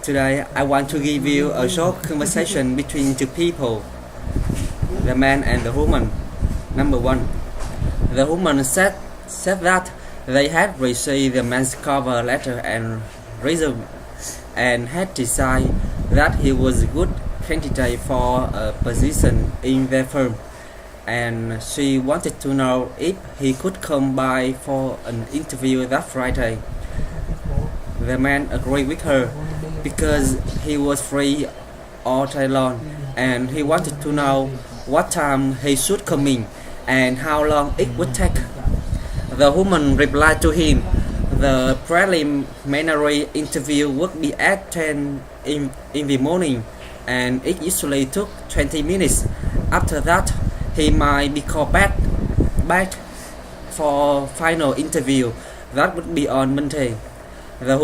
Today I want to give you a short conversation between two people, the man and the woman. Number one, the woman said that they had received the man's cover letter and resume and had decided that he was a good candidate for a position in their firm, and she wanted to know if he could come by for an interview that Friday. The man agreed with her because he was free all day long and he wanted to know what time he should come in and how long it would take. The woman replied to him, the preliminary interview would be at 10 in the morning and it usually took 20 minutes. After that, he might be called back for final interview. That would be on Monday. The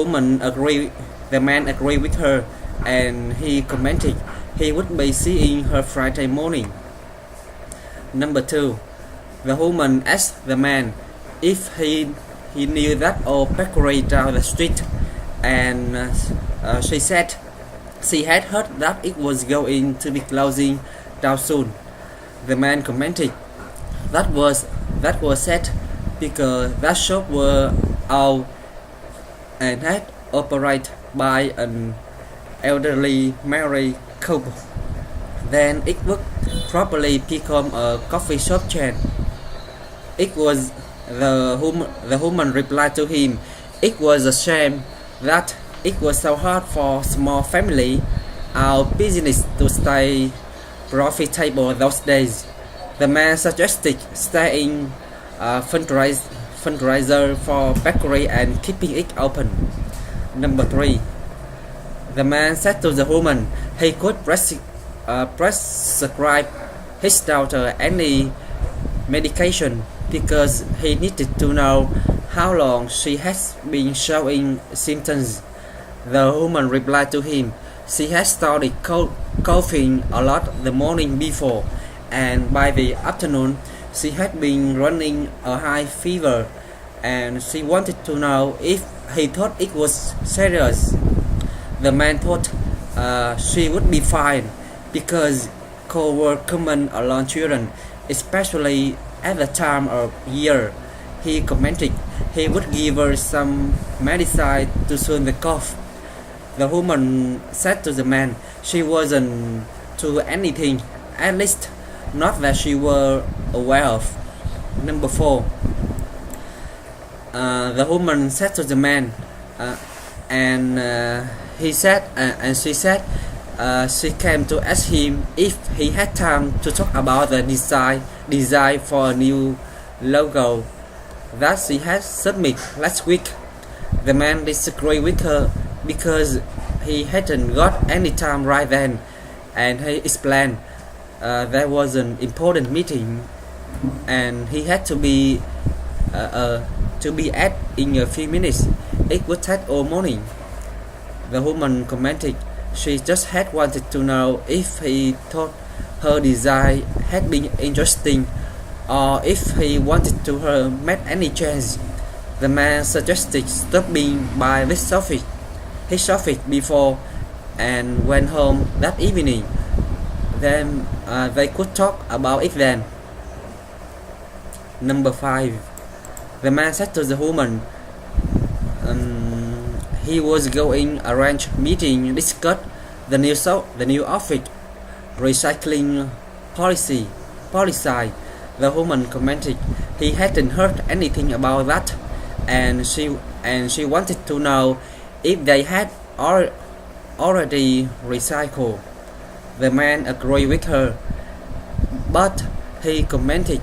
man agreed with her and he commented he would be seeing her Friday morning. Number two, the woman asked the man if he knew that old bakery down the street, and she said she had heard that it was going to be closing down soon. The man commented that was sad because that shop were old and had operated by an elderly married couple. Then it would probably become a coffee shop chain. It was the woman replied to him, it was a shame that it was so hard for small family our business to stay profitable those days. The man suggested staying fundraiser for bakery and keeping it open. Number three, the man said to the woman he could prescribe his daughter any medication because he needed to know how long she has been showing symptoms. The woman replied to him she had started coughing a lot the morning before, and by the afternoon she had been running a high fever, and she wanted to know if he thought it was serious. The man thought she would be fine because colds were common among children, especially at the time of year. He commented he would give her some medicine to soothe the cough. The woman said to the man she wasn't to anything, at least not that she were aware of. Number four, the woman said to the man, and she said she came to ask him if he had time to talk about the design for a new logo that she had submitted last week. The man disagreed with her because he hadn't got any time right then, and he explained there was an important meeting and he had to be at in a few minutes. It would take all morning. The woman commented she just had wanted to know if he thought her design had been interesting or if he wanted to her make any change. The man suggested stopping by his office before and went home that evening. Then they could talk about it then. Number five, the man said to the woman he was going arrange meeting discuss the new office recycling policy. The woman commented he hadn't heard anything about that, and she wanted to know if they had already recycled. The man agreed with her, but he commented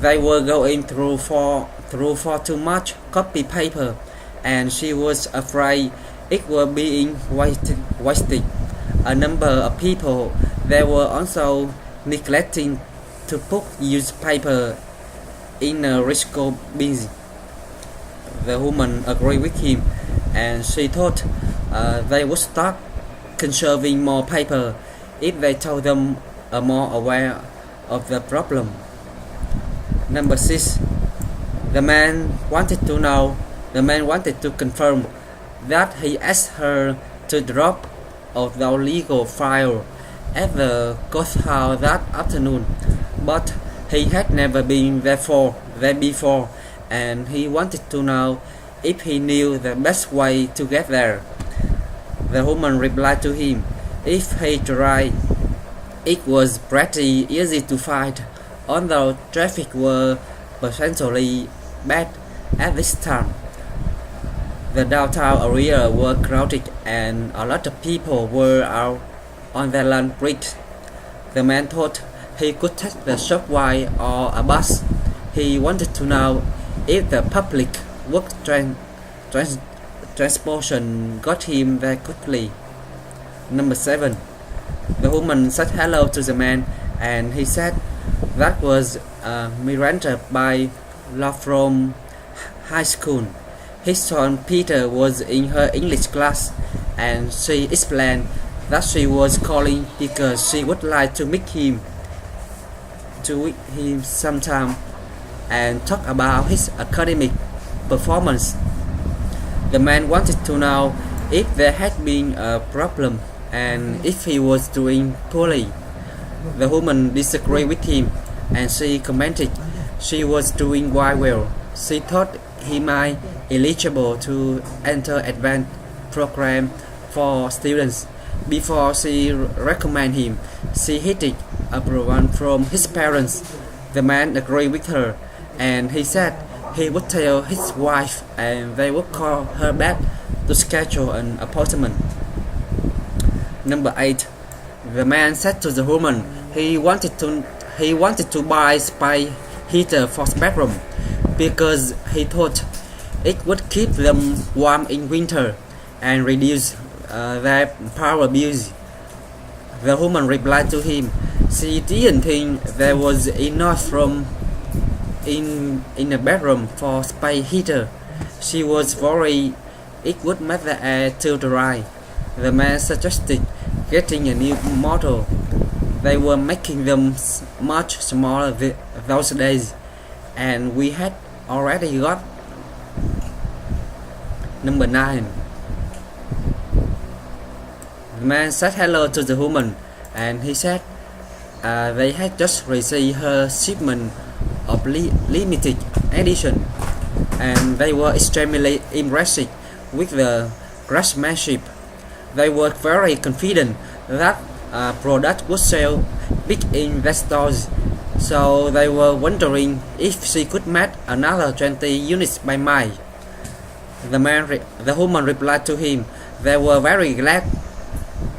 they were going through for too much copy paper, and she was afraid it was being wasted. A number of people they were also neglecting to put used paper in a recycle bin. The woman agreed with him, and she thought they would start conserving more paper if they told them are more aware of the problem. Number 6. The man wanted to confirm that he asked her to drop of the legal file at the courthouse that afternoon, but he had never been there before, and he wanted to know if he knew the best way to get there. The woman replied to him, if he tried, it was pretty easy to find, although traffic were potentially bad at this time. The downtown area were crowded and a lot of people were out on their lunch breaks. The man thought he could take the subway or a bus. He wanted to know if the public work transportation got him there quickly. Number 7. The woman said hello to the man, and he said that was Miranda by law from high school. His son Peter was in her English class, and she explained that she was calling because she would like to meet him sometime and talk about his academic performance. The man wanted to know if there had been a problem and if he was doing poorly. The woman disagreed with him, and she commented she was doing quite well. She thought he might eligible to enter advanced program for students. Before she recommended him, she needed approval from his parents. The man agreed with her, and he said he would tell his wife and they would call her back to schedule an appointment. Number 8. The man said to the woman he wanted to buy spy heater for his bedroom because he thought it would keep them warm in winter and reduce their power bills. The woman replied to him she didn't think there was enough room in the bedroom for spy heater. She was worried it would make the air too dry. The man suggested getting a new model. They were making them much smaller those days, and we had already got. Number 9. The man said hello to the woman, and he said they had just received her shipment of limited edition, and they were extremely impressed with the craftsmanship. They were very confident that product would sell big in their stores, so they were wondering if she could make another 20 units by May. The woman replied to him they were very glad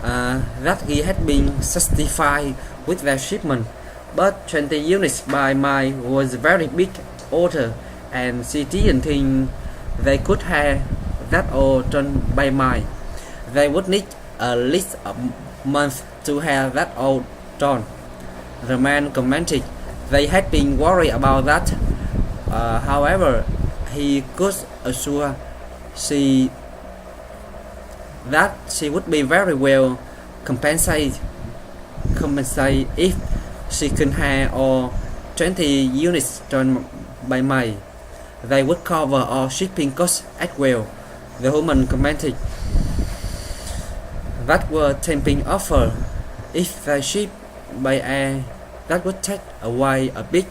that he had been satisfied with their shipment, but 20 units by May was a very big order, and she didn't think they could have that all done by May. They would need at least a month to have that all done. The man commented they had been worried about that. However, he could assure she that she would be very well compensated if she could have all 20 units done by May. They would cover all shipping costs as well. The woman commented that were tempting offer. If they ship by air, that would take away a bit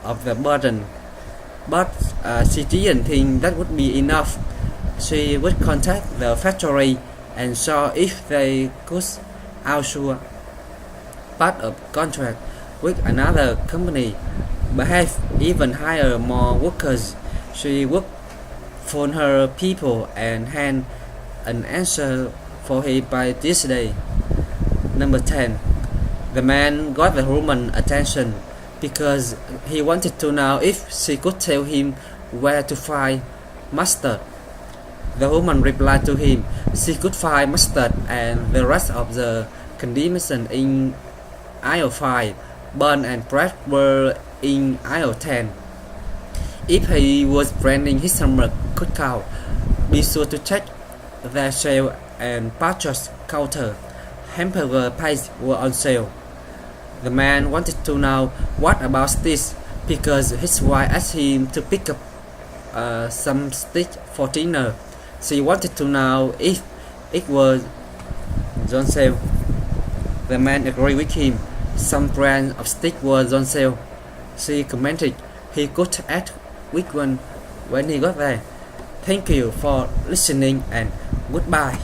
of the burden, but she didn't think that would be enough. She would contact the factory and saw if they could outsource part of contract with another company, perhaps even hire more workers. She would phone her people and hand an answer for him by this day. Number 10. The man got the woman's attention because he wanted to know if she could tell him where to find mustard. The woman replied to him she could find mustard and the rest of the condiments in aisle 5. Bun and bread were in aisle 10. If he was branding his summer cookout, be sure to check their sale and purchase counter. Hamburger pies were on sale. The man wanted to know what about this because his wife asked him to pick up some steak for dinner. She wanted to know if it was John sale. The man agreed with him. Some brands of stick were on sale. She commented he could add with one when he got there. Thank you for listening and goodbye.